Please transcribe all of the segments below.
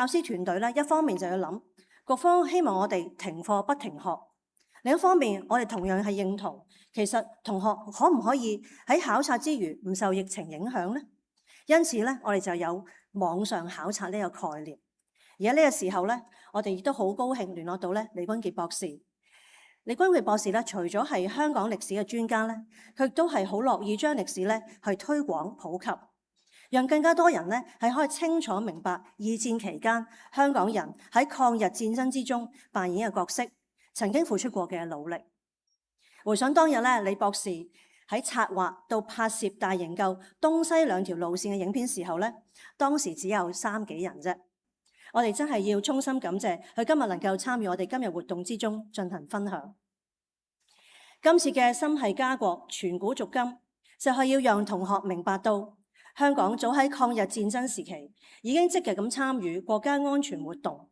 教師團隊咧，一方面就要諗，局方希望我哋停課不停學；另一方面，我哋同樣係認同，其實同學可唔可以喺考察之餘唔受疫情影響呢？因此咧，我哋就有網上考察呢個概念。而喺呢個時候咧，我哋亦都好高興聯絡到咧李君傑博士。李君傑博士咧，除咗係香港歷史嘅專家咧，佢亦都係好樂意將歷史咧去推廣普及，讓更加多人咧係可以清楚明白二戰期間香港人喺抗日戰爭之中扮演嘅角色，曾經付出過嘅努力。回想當日咧，李博士喺策劃到拍攝大營救東西兩條路線嘅影片時候咧，當時只有3幾人啫。我哋真係要衷心感謝佢今日能夠參與我哋今日活動之中進行分享。今次嘅心繫家國傳古續今，就係要讓同學明白到香港早喺抗日戰爭時期已經積極咁參與國家安全活動。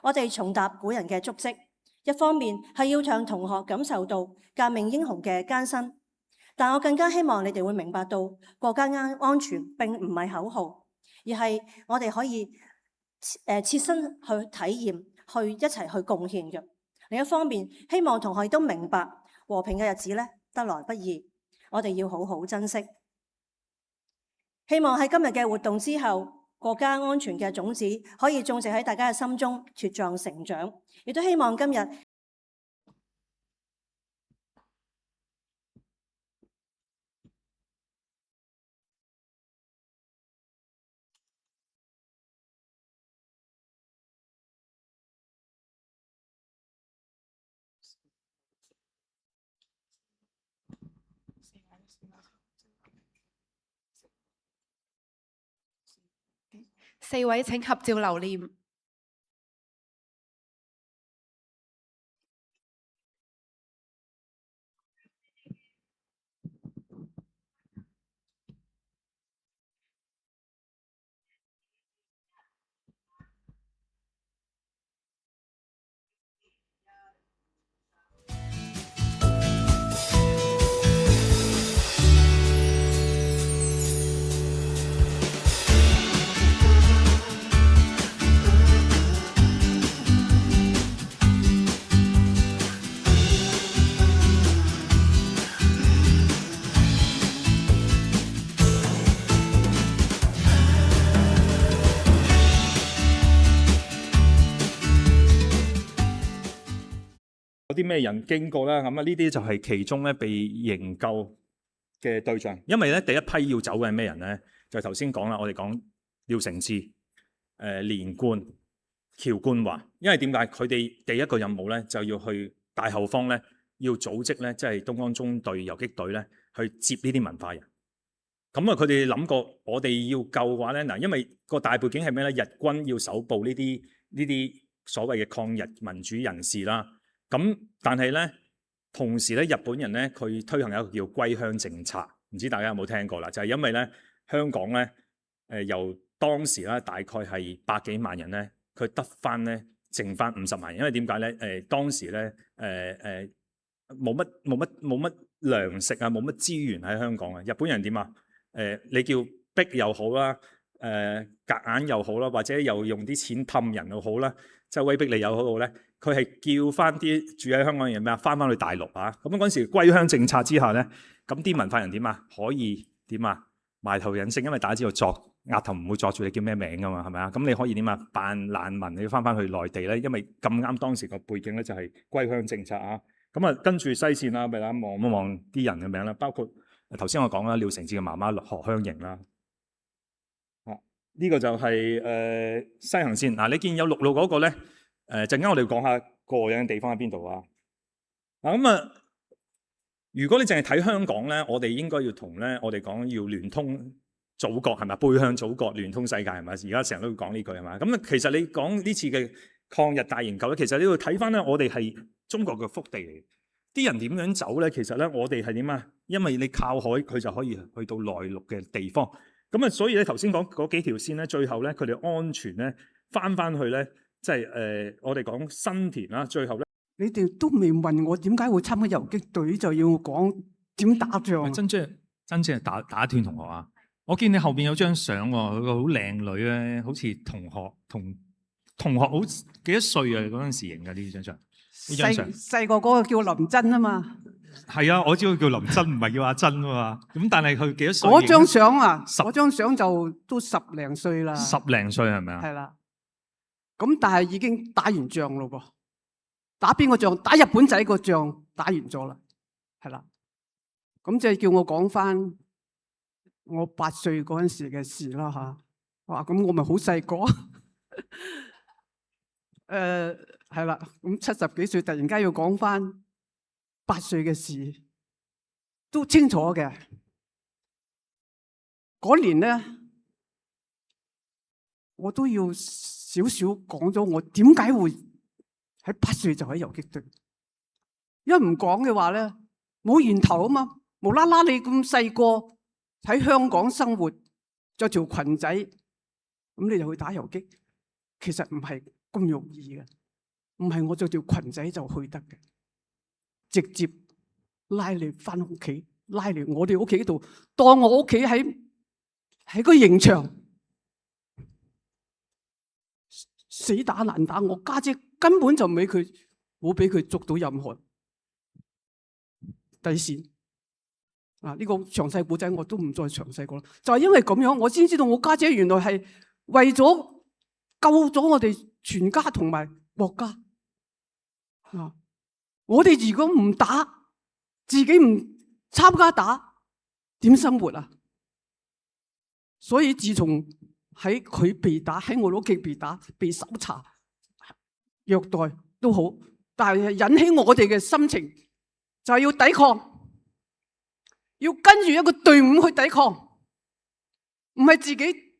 我哋重踏古人嘅足跡，一方面係要讓同學感受到革命英雄嘅艱辛，但我更加希望你哋會明白到國家安全並唔係口號，而係我哋可以切身去體驗，去一齊去貢獻嘅。另一方面，希望同學都明白和平嘅日子咧得來不易，我哋要好好珍惜。希望喺今日嘅活動之後，國家安全嘅種子可以種植喺大家嘅心中，茁壯成長。亦都希望今日4位請合照留念。有啲咩人經過啦？咁啊，呢啲就係其中咧被營救嘅對象。因為咧第一批要走嘅係咩人咧？就頭先講啦，我哋講廖承志、連貫、喬冠華。因為點解佢哋第一個任務咧就要去大後方咧，要組織咧即係東江中隊游擊隊咧去接呢啲文化人。咁啊，佢哋諗過我哋要救嘅話咧，嗱，因為個大背景係咩咧？日軍要搜捕呢啲所謂嘅抗日民主人士啦。咁但係咧，同時咧，日本人咧佢推行一個叫歸鄉政策，唔知大家有冇聽過啦？就係因為咧香港咧由當時咧大概係百幾萬人咧，佢得翻咧剩翻50萬人，因為點解咧？當時咧冇乜糧食啊，冇乜資源喺香港啊。日本人點啊？你叫逼又好啦，夾硬又好啦，或者又用啲錢氹人又好啦，即係威逼你又好咧。佢係叫翻啲住喺香港人咩啊，翻去大陸啊！咁嗰陣時歸鄉政策之下咧，咁啲文化人點啊？可以點啊？埋頭隱姓，因為大家知道額頭唔會作住你叫咩名噶嘛，係咪啊？咁你可以點啊？扮難民，你要翻去內地咧，因為咁啱當時個背景咧就係歸鄉政策啊！咁啊，跟住西線啦，咪啦望一望啲人嘅名啦，包括頭先我講啦，廖承志嘅媽媽何香凝啦。呢個就係西行線嗱，你見有陸路嗰個咧。陣間我哋講下過癮嘅地方喺邊度啊？咁啊，如果你淨係睇香港咧，我哋應該要同咧，我哋講要聯通祖國係咪？背向祖國，聯通世界係咪？而家成日都會講呢句係咪？咁啊，其實你講呢次嘅抗日大營救咧，其實你要睇翻咧，我哋係中國嘅腹地嚟嘅。啲人點樣走咧？其實咧，我哋係點啊？因為你靠海，佢就可以去到內陸嘅地方。咁啊，所以咧頭先講嗰幾條線咧，最後咧佢哋安全咧翻去咧。即係我哋講新田啦，最後咧，你哋都未問我點解會參加游擊隊，就要講點打仗？真正係打斷同學啊！我見你後邊有張相喎，佢個好靚女咧，好似同學同同學好幾多歲啊？嗰陣時影嘅呢張相，呢張相細個嗰個叫林真啊嘛。係啊，我知道叫林真，唔係叫阿珍啊嘛。咁但係佢幾多歲？嗰張相啊，十嗰張相就都10零歲啦。 10零歲係咪啊？係啦。咁但係已經打完仗咯噃。打邊個仗？打日本仔個仗打完咗啦。係啦。咁即係叫我講翻我8歲嗰陣時嘅事啦吓。哇！咁我咪好細個。係啦。咁70幾歲突然間要講翻8歲嘅事，都清楚嘅。嗰年咧，我都要少少講咗我點解會喺8歲就喺游擊隊。因為唔講嘅話咧，冇源頭啊嘛，無啦啦你咁細個喺香港生活，着條裙仔，咁你就去打游擊，其實唔係咁容易嘅，唔係我着條裙仔就去得嘅，直接拉你翻屋企，拉嚟我哋屋企度，當我屋企喺個刑場，死打爛打。我家姐根本就冇俾佢捉到任何底線。呢個詳細古仔我都唔再詳細講啦。就係因為咁樣，我先知道我家姐原來係為咗救咗我哋全家同埋國家。我哋如果唔打，自己唔參加打，點生活啊？所以自從喺佢被打，喺我屋企被打、被搜查、虐待都好，但係引起我哋嘅心情就係要抵抗，要跟住一個隊伍去抵抗，唔係自己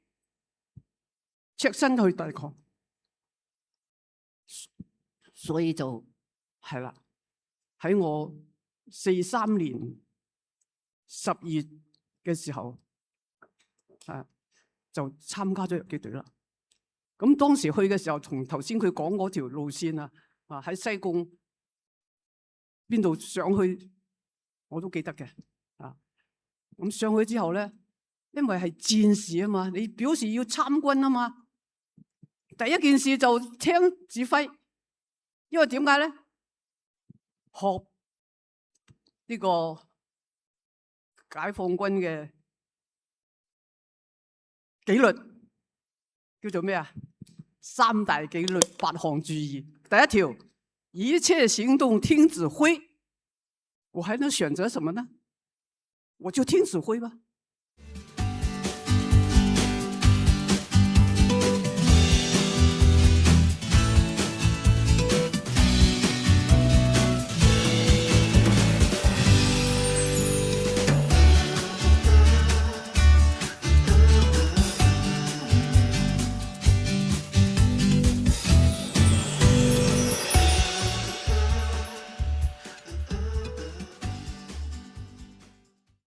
赤身去抵抗。所以就係啦，喺我43年10月嘅時候，就參加咗游擊隊啦。咁當時去嘅時候，同頭先佢講嗰條路線啊，喺西貢邊度上去，我都記得嘅。咁上去之後咧，因為係戰士啊嘛，你表示要參軍啊嘛，第一件事就聽指揮，因為點解咧？學呢個解放軍嘅紀律叫做咩啊？3大紀律8項注意。第一條，一切行動聽指揮。我還能選擇什麼呢？我就聽指揮吧。